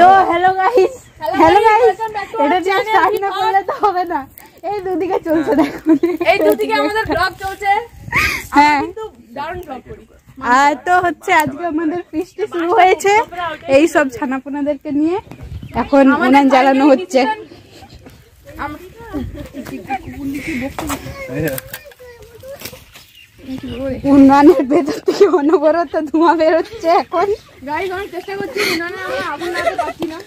তো hello guys, এটা যে স্টার্ট না করলে তো হবে না। এই দুদিকে চলছে দেখুন, এই দুদিকে আমাদের ব্লগ চলছে। হ্যাঁ কিন্তু দারুণ ব্লগ করি। আর তো হচ্ছে আজকে আমাদের ফিস্টি শুরু হয়েছে এই সব ছানাপোনাদেরকে নিয়ে। এখন উনান জ্বালানো হচ্ছে। উনানের ভেতর থেকে অনবরত ধোঁয়া বেরোচ্ছে। এখন গাইস অনেক চেষ্টা করছি, উনানে আমরা আগুন লাগাতে পারছি না।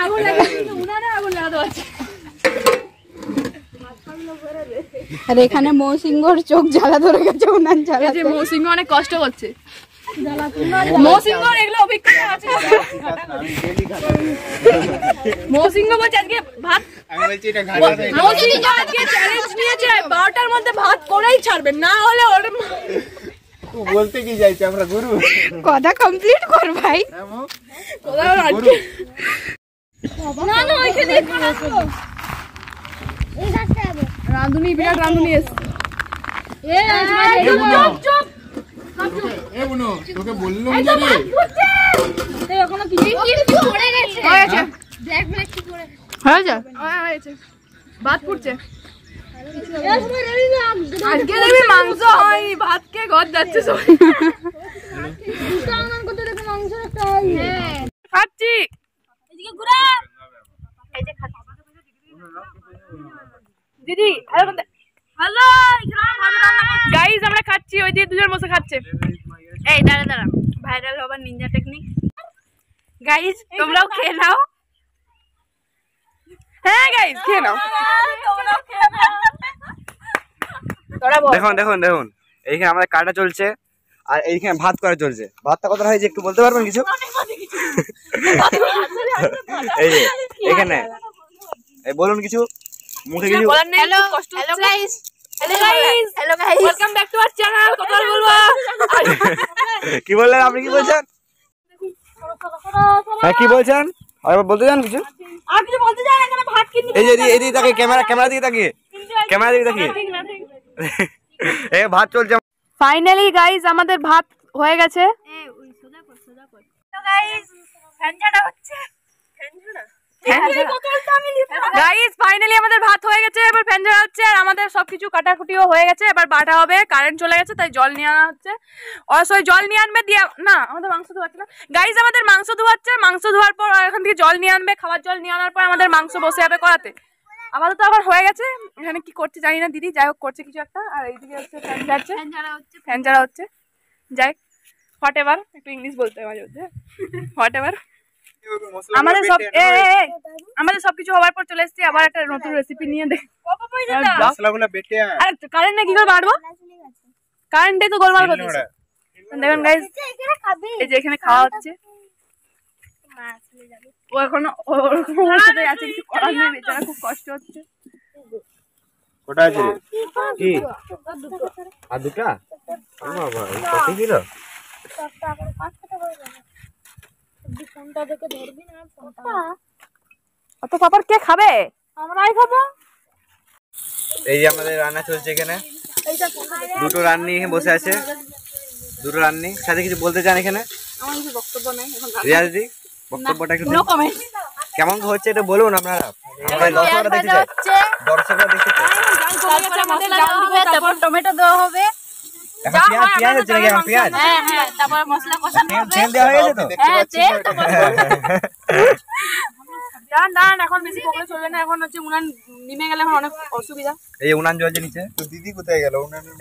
আগুন লাগাতে উনানে আগুন লাগাতে পারছি। আর এখানে মৌসিংহর চোখ জ্বালা ধরে গেছে উনান জ্বালাতে। মৌসিংহ অনেক কষ্ট করছে। মৌসিংহর এগুলো অভিজ্ঞতা আছে। মৌসিংহ বলছে আজকে ভাত, মৌসিংহ আজকে চ্যালেঞ্জ নিয়েছে 12টার মধ্যে ভাত করেই ছাড়বেন, না হলে ওর বলতে কি যাইছে আমরা গুরু কথা কমপ্লিট কর ভাই। না না ওইখানে রাঁধুনি, বিরাট রাঁধুনি এসছে। তোকে বললাম যে হয়েছে ভাত ফুটছে। আজকে দেখবি মাংস হয়, ভাত কে ঘর যাচ্ছে সবাই। খাচ্ছি দিদি। হ্যালো গাইস, আমরা খাচ্ছি, ওই দিয়ে দুজন বসে খাচ্ছে। এই দাঁড়া দাঁড়া, ভাইরাল হবার নিনজা টেকনিক। গাইস তোমরাও খেয়ে নাও। হ্যাঁ গাইস খেয়ে নাও। দেখুন দেখুন দেখুন, এইখানে আমাদের কাটা চলছে আর এইখানে ভাত করা চলছে। ভাতটা কতটা হয়েছে একটু বলতে পারবেন কিছু? এই যে এখানে এই বলুন কিছু, মুখে কিছু। Hello hello guys, hello guys, hello guys, welcome back to our channel. কথা বলবো। কি বললেন আপনি? কি বলছেন? হ্যাঁ কি বলছেন? আরেকবার বলতে চান কিছু? আর কিছু বলতে চাই না, এখানে ভাত কিনতে। এই যে এদিকে তাকিয়ে, ক্যামেরা দিকে তাকিয়ে, ক্যামেরা দিকে তাকিয়ে। এই ভাত চলছে। ফাইনালি গাইস আমাদের ভাত হয়ে গেছে। তো গাইস ফ্যানঝাড়া হচ্ছে, গাইস ফাইনালি আমাদের ভাত হয়ে গেছে, এবার ফ্যানঝাড়া হচ্ছে। আর আমাদের সবকিছু কাটাকুটিও হয়ে গেছে, এবার বাটা হবে। কারেন্ট চলে গেছে তাই জল নিয়ে আনা হচ্ছে। অবশ্যই জল নিয়ে আনবে দিয়া না, আমাদের মাংস ধোয়াচ্ছে না গাইস, আমাদের মাংস ধোয়াচ্ছে। মাংস ধোয়ার পর এখান থেকে জল নিয়ে আনবে, খাবার জল নিয়ে আনার পর আমাদের মাংস বসে যাবে করাতে। আপাতত আবার হয়ে গেছে। এখানে কি করছে জানি না দিদি, যাই হোক করছে কিছু একটা। আর এইদিকে হচ্ছে ফ্যান ঝাড়া হচ্ছে। যাই হোয়াট এভার, একটু ইংলিশ বলতে হয় মাঝে মধ্যে। হোয়াট এভার, আমাদের সবকিছু হওয়ার পর চলে এসেছি আবার একটা নতুন রেসিপি নিয়ে। কারেন্ট কি করে বাড়বো, কারেন্টে তো গোলমাল করতেছে। দেখুন গাইস, এই যে এখানে খাওয়া হচ্ছে। ও এখনো ওর সাথে আছে, কিছু করার নেই, বেচারা খুব কষ্ট হচ্ছে। ওটা আছে কি আর দুটা বাবা কত কিলো? অত পাপড় কে খাবে? আমরাই খাবো। এই যে আমাদের রান্না চলছে এখানে, দুটো রান্নি এখানে বসে আছে, দুটো রান্নি। সাথে কিছু বলতে চান এখানে? আমার কিছু বক্তব্য নাই এখন। রিয়াজ দি বক্তব্যটা একটু দিন। কেমন হচ্ছে এটা বলুন। আপনারা দর্শকরা দেখতে চাই, দর্শকরা দেখতে চাই। তারপরে মশলা দেওয়া হবে, তারপর টমেটো দেওয়া হবে। এখন পেঁয়াজ হচ্ছে নাকি? এখন পেঁয়াজ, হ্যাঁ হ্যাঁ, তারপর মশলা কষানো হবে। তেল দেওয়া হয়ে গেছে তো? হ্যাঁ তেল তো দান এখন বেশি পকড়ে চলবে না। এখন হচ্ছে উনান নিমে গেলে এখন অনেক অসুবিধা। এই যে উনান জ্বলছে নিচে। তো দিদি কোথায় গেল?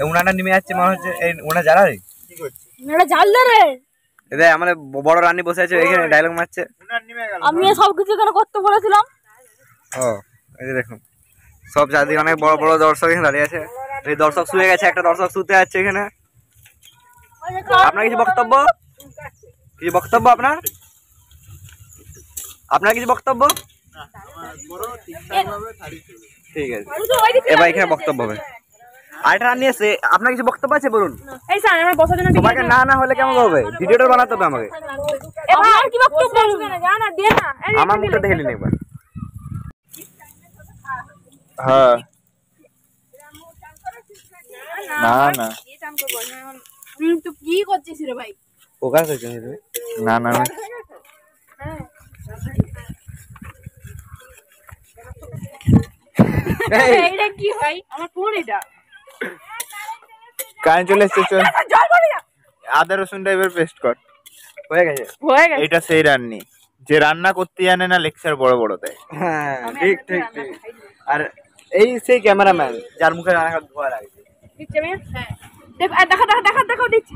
উনানটা নেমে যাচ্ছে মনে হচ্ছে। এই উনান জ্বালা রে, কি করছে? এটা জাল ধরে। এদের আমাদের বড় রান্নি বসে আছে এখানে, ডায়লগ মারছে। আমি সবকিছু এখানে করতে বলেছিলাম। ও এই যে দেখুন, সব চারদিকে অনেক বড় বড় দর্শক এখানে দাঁড়িয়ে আছে। এই দর্শক শুয়ে গেছে, একটা দর্শক শুতে যাচ্ছে এখানে। আপনার কিছু বক্তব্য? কিছু বক্তব্য আপনার? আপনার কিছু বক্তব্য? ঠিক আছে, এবার এখানে বক্তব্য হবে। আরেকটা রান্নি আছে, আপনার কিছু বক্তব্য আছে বলুন। এই স্যার আমার বসার জন্য তোমাকে না না হলে কেমন হবে? ভিডিওটা বানাতে হবে আমাকে। এবার কি বক্তব্য বলবেন? জানা দে না, আমার মুখটা দেখে নিন একবার। হ্যাঁ না না তুই কি করছিস রে ভাই? ফোকাস হচ্ছে না না না হ্যাঁ এইটা কি ভাই আমার ফোন এটা কারেন্ট চলে এসছে, চল জল পড়ি না আদা রসুনটা এবার পেস্ট কর। হয়ে গেছে। এটা সেই রান্নি যে রান্না করতে জানে না লেকচার বড় বড় দেয়। হ্যাঁ ঠিক ঠিক ঠিক। আর এই সেই ক্যামেরাম্যান যার মুখে রান্না খাওয়া ধোয়া লাগছে। দিচ্ছি আমি হ্যাঁ দেখো দিচ্ছি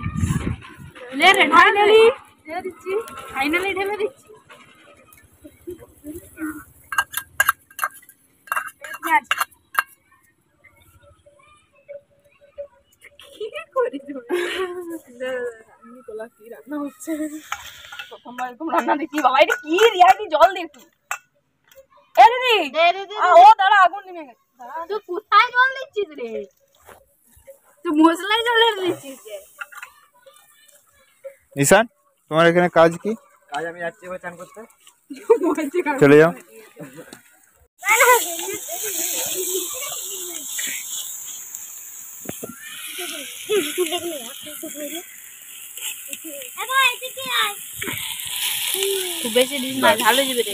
লে রে ফাইনালি ঢেলে দিচ্ছি ঢেলে দিচ্ছি রান্না হচ্ছে প্রথমবার এরকম রান্না দেখি বাবা এটা কি রিয়াটি জল দে একটু এ দিদি ও দাঁড়া আগুন নেমে গেছে তুই কোথায় জল দিচ্ছিস রে তুই মশলায় জল দিচ্ছিস নিশান তোমার এখানে কাজ কি? কাজ আমি যাচ্ছি এবার চান করতে। চলে যাও। খুব বেশি দিন না ভালো যাবে রে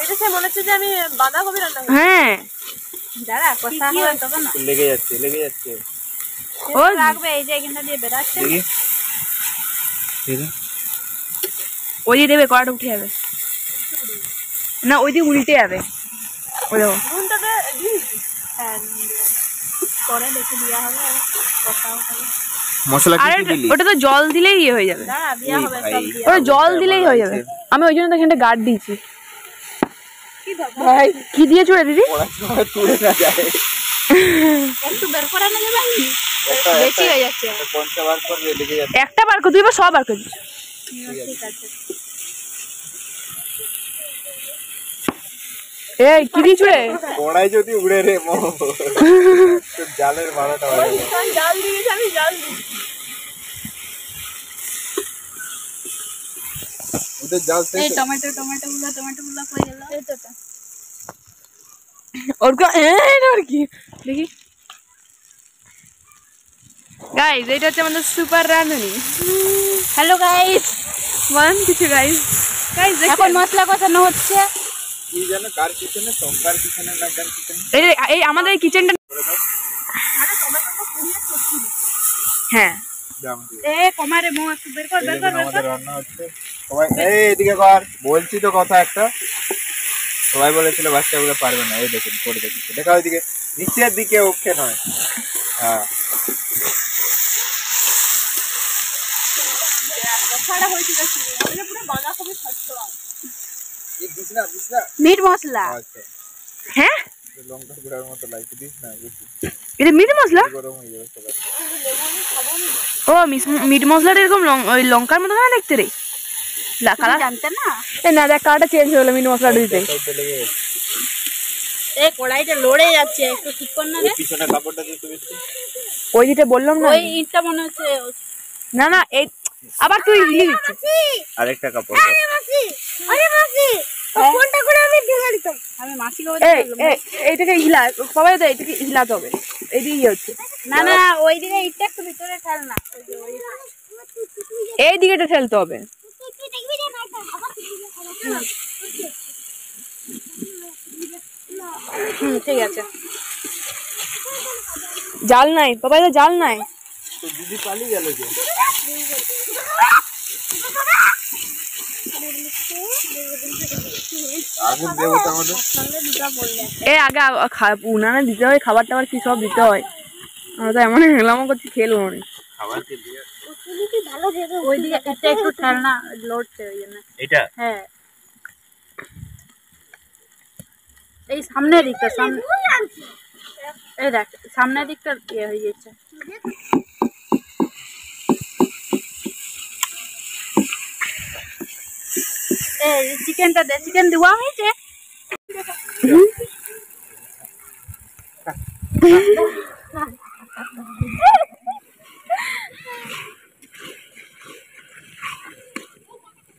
এটা সে মনে হচ্ছে যে আমি বাঁধাকপি রান্না করছি হ্যাঁ দাঁড়া কথা হয় তবে না লেগে যাচ্ছে ও রাখবে এই যে এখানটা দিয়ে বেরাচ্ছে দেখি ওই দিয়ে দেবে কড়াটা উঠে যাবে না ওই দিয়ে উল্টে যাবে ওই দেখো নুনটাকে হ্যাঁ করে দেখে দেওয়া হবে কথাও হবে মশলা কি দিলি? ওটা তো জল দিলেই ইয়ে হয়ে যাবে দাঁড়া দেওয়া হবে সব দিয়ে ওটা জল দিলেই হয়ে যাবে আমি ওই জন্য তো এখানটা গার্ড দিয়েছি কি ভাই কি দিয়েছো রে দিদি তুলে না যায় একটু বের করে না যাবে বেশি হয়ে যাচ্ছে কোনটা বার করে লেগে যাচ্ছে। একটা বার করে দিবা সব বার করে দিচ্ছি ঠিক আছে এই কি দিয়েছো রে কড়াই যদি উড়ে রে মো তো জালের মারাটা হয় জাল দিয়েছি আমি জাল দিয়েছি ওদের জাল এই টমেটো গুলো কই গেল এই তো और क्या और কি দেখি গাইস এটা হচ্ছে আমাদের সুপার রাঁধুনি হ্যালো গাইস কিছু গাইস এখন মশলা কষানো হচ্ছে কি জানো কার কিচেনে সোমবার কিচেনে না কার কিচেনে এই আমাদের এই কিচেনটা হ্যাঁ এ কমারে মো একটু বের কর আমাদের রান্না হচ্ছে সবাই এই এদিকে কর বলছি তো কথা একটা সবাই বলেছিল বাচ্চাগুলো পারবে না এই দেখুন করে দেখি দেখা ওইদিকে নিচের দিকে ওকে নয় হ্যাঁ মিট মশলা আচ্ছা হ্যাঁ লঙ্কা গুঁড়ার মতো লাগছে দিস না বেশি এটা মিট মশলা গরম হয়ে যাবে সবাই ও মিট মশলাটা এরকম ওই লঙ্কার মতো না দেখতে রে কালার জানতে না না দেখ কালারটা চেঞ্জ হয়ে গেলো মিট মশলাটা দিতে লেগে গেছে এই কড়াইটা লড়ে যাচ্ছে একটু ঠিক কর না রে পিছনে কাপড়টা দিয়ে তুমি ওই দিতে বললাম না ওই ইটটা মনে হচ্ছে না এই আবার তুই হিলি দিচ্ছিস আরেকটা কাপড় কোনটা করে আমি ঢেলে দিতাম আমি মাছি করে এইটাকে হিলা সবাই তো এইটাকে হিলাতে হবে এইদিকে ইয়ে হচ্ছে না ওই দিকে ইটটা একটু ভিতরে ঠেল না এই দিকেটা ঠেলতে হবে ঠিক আছে জাল নাই বাবা এটা জাল নাই তো দিদি পালিয়ে গেল যে আগুন দেবো তো আমাদের আগে উনানে দিতে হয় খাবার টাবার কি সব দিতে হয় আমরা তো এমন হেলামো করছি খেলবো অনেক খাবার কি দিয়ে ভালো দেবে ওই দিকে এটা একটু ঠেল না লড়ছে ওই জন্য এটা হ্যাঁ এই সামনের দিকটা এই দেখ সামনের দিকটা ইয়ে হয়ে যাচ্ছে এই চিকেনটা দে চিকেন দেওয়া হয়েছে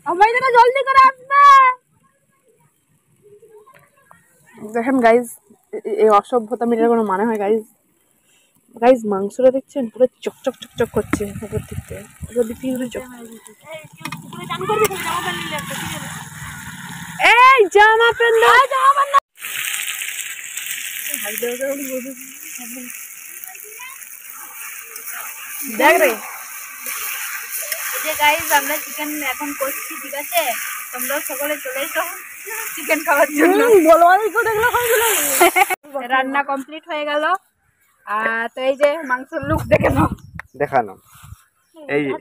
আমার জন্য জলদি করে আসবে দেখেন গাইজ এই অসভ্যতা মেটার কোনো মানে হয় গাইজ মাংসটা দেখছেন পুরো চকচক চকচক করছে উপর থেকে এই জামা প্যান্ট দেখ রে যে গাইস আমরা চিকেন এখন করছি, ঠিক আছে? তোমরা সকলে চলে এসো চিকেন খাওয়ার জন্য। রান্না কমপ্লিট হয়ে গেল। তো এই যে মাংসের লুক দেখে নাও, দেখানো এই যে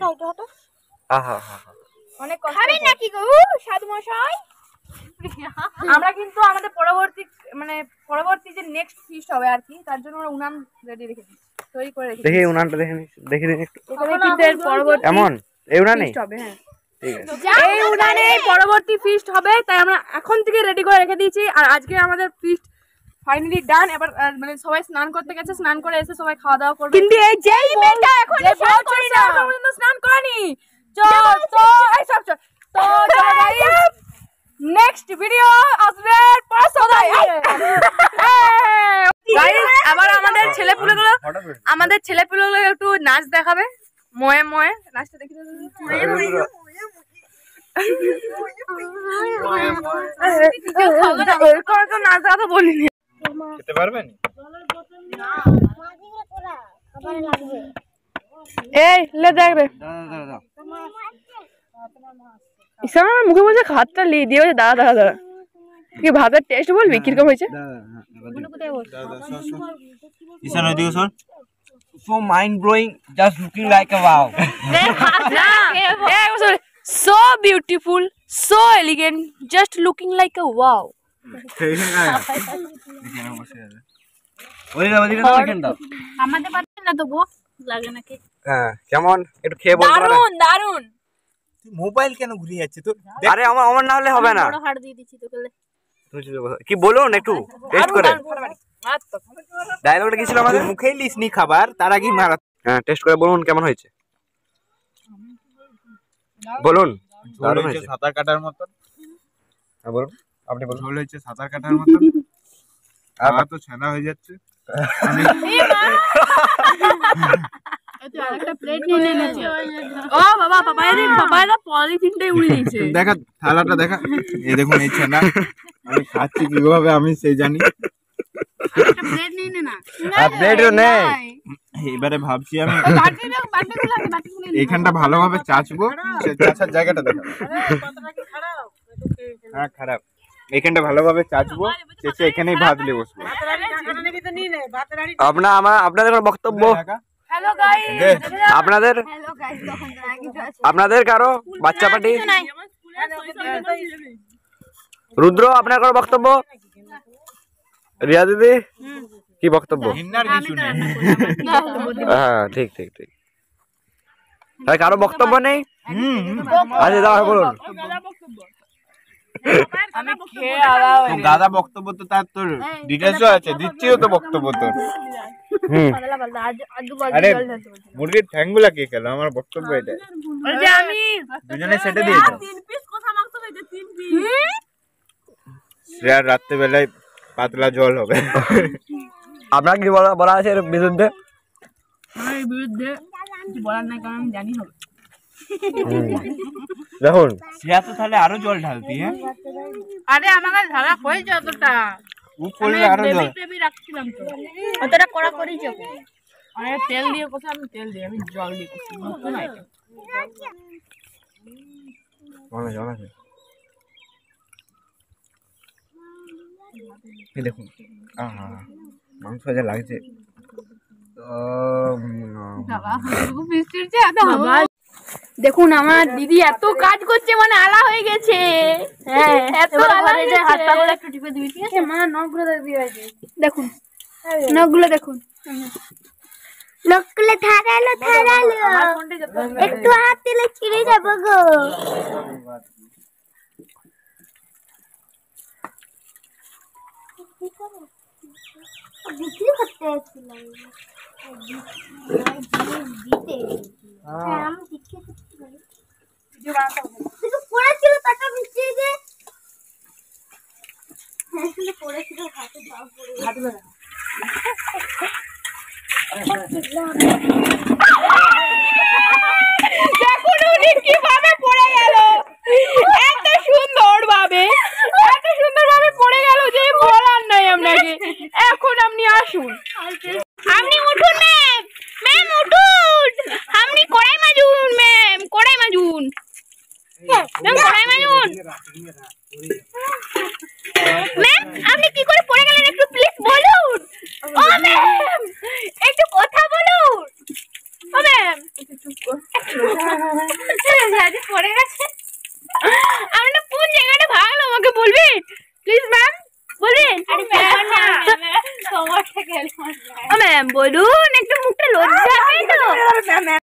আহা হা অনেক খাবেন নাকি গো সাধু মশাই? আমরা কিন্তু আমাদের পরবর্তী যে নেক্সট ফিস্ট হবে আর কি, তার জন্য আমরা উনান রেডি রেখে দিই, তৈরি করে রেখে। দেখি উনানটা দেখে দিন একটু। এখানে কিন্তু এর পরবর্তী এমন এই উনানে ফিস্ট হবে। হ্যাঁ ঠিক আছে, এই উনানে পরবর্তী ফিস্ট হবে, তাই আমরা এখন থেকে রেডি করে রেখে দিয়েছি। আর আজকে আমাদের ফিস্ট ফাইনালি ডান। এবার মানে সবাই স্নান করতে গেছে, স্নান করে এসে সবাই খাওয়া দাওয়া করবে। কিন্তু এই যেই মেয়েটা এখন স্নান করে না, স্নান করেনি। চল তো এই সব চল তো চলো গাইস, নেক্সট ভিডিও আসবে পরশোদাই। গাইস আবার আমাদের ছেলেপুলেগুলো একটু নাচ দেখাবে, ময়ে ময়ে নাচটা দেখি। নাচ দেখাতে বলিনি, খেতে পারবেন? এই লে দেখ রে ইসলাম আমার মুখে বলছে খাতটা লি দিয়ে বলছে দাঁড়া দাঁড়া দাঁড়া, কি ভাতের টেস্ট বলবি কিরকম হয়েছে? ঈশান ওইদিকে শোন। so mind blowing, just looking like a wow. So beautiful, so elegant, just looking like a wow. আমাদের পাচ্ছে না তবু লাগে নাকি? হ্যাঁ কেমন একটু খেয়ে বলতে পারে? দারুন দারুন। তুই মোবাইল কেন ঘুরিয়ে যাচ্ছে তো? আরে আমার না হলে হবে না। বড় হাড় দিয়ে দিছি তোকে। কি বলুন একটু টেস্ট করে। ডায়লগটা কি ছিল আমাদের? মুখেই লিসনি খাবার, তার আগে মারা। হ্যাঁ টেস্ট করে বলুন কেমন হয়েছে, বলুন। দারুণ হয়েছে, সাঁতার কাটার মতন। হ্যাঁ বলুন, আপনি বলুন। ঝোল হয়েছে সাঁতার কাটার মতন, আর তো ছানা হয়ে যাচ্ছে। আরেকটা প্লেট নিয়ে নিয়েছে। ও বাবা পাপায়া পলিথিনটাই উড়িয়ে দিয়েছে। দেখা থালাটা দেখা, এই দেখুন এই ছানা আমি খাচ্ছি কিভাবে আমি সেই জানি। একটা প্লেট নিয়ে নে না। আর প্লেটও নেই। এবারে ভাবছি আমি এইখানটা ভালোভাবে চাচবো, চাচার জায়গাটা দেখা। হ্যাঁ খারাপ, এইখানটা ভালোভাবে চাচবো, চেঁচে এখানেই ভাত নিয়ে বসবো। আপনাদের কোনো বক্তব্য? হ্যালো গাইস, আপনাদের হ্যালো গাইস, তখন আগে তো আছে। আপনাদের কারো বাচ্চা পার্টি? রুদ্র আপনার কোনো বক্তব্য? রিয়া দিদি কি বক্তব্য? ঘৃণার কিছু নেই। হ্যাঁ ঠিক ঠিক ঠিক। তাহলে কারো বক্তব্য নেই? আচ্ছা দাও বলুন। আমি খেয়ে আলাও দাদা বক্তব্য তো তার তোর ডিটেলসও আছে, দিচ্ছিও তো বক্তব্য তোর। আরে মুরগির ঠ্যাংগুলা কে খেলো? আমার বক্তব্য এটা। যে আমি দুজনে সেটা দিয়েছো। 3 পিস কথা মাংস খাইতে 3 পিস। শ্রেয়ার রাত্রে বেলায় পাতলা জল হবে। আপনার কি বলা আছে এর বিরুদ্ধে? আমার এর বিরুদ্ধে কিছু বলার নাই, কারণ আমি জানি হবে। দেখুন শ্রেয়া তো তাহলে আরো জল ঢালতি। হ্যাঁ আরে আমার কাছে ঝালা হয়েছে অতটা, উপরে আরো জল বেবি রাখছিলাম তো। অতটা কড়া করেই যাবে। আরে তেল দিয়ে কষা, আমি তেল দিই, আমি জল দিয়ে কষি। নতুন আইটেম। এই দেখুন মাংস যা লাগছে। দেখুন আমার দিদি এত কাজ করছে, মানে আলা হয়ে গেছে। হ্যাঁ এত আলা হয়ে গেছে। হাত পাগুলো একটু টিপে দিবি, ঠিক আছে? মা নখগুলো দিয়ে দেখুন, নখগুলো দেখুন, নখগুলো ধারালো একটু হাত দিলে ছিঁড়ে যাবে গো। বিক্রি করতে এসেছিলাম দিতে। হ্যাঁ আমি বিক্রি করতে পারি। পড়েছিল টাকা মিশিয়ে দে। হ্যাঁ পড়েছিল, হাতে দাও পড়ে হাতে ধরে। দেখুন উনি কিভাবে পড়ে গেল, এত সুন্দর ভাবে পড়ে গেল যে বলার নাই আপনাকে। এখন আপনি ম্যাম আপনি কি করে পড়ে গেলেন একটু প্লিজ বলুন। ও ম্যাম একটু কথা বলুন। ও ম্যাম চুপ কর। পড়ে গেছে আমি না কোন জায়গাটা ভাগলো আমাকে বলবেন প্লিজ ম্যাম বলবেন। ও ম্যাম বলুন একটু মুখটা লজ্জা হয় তো।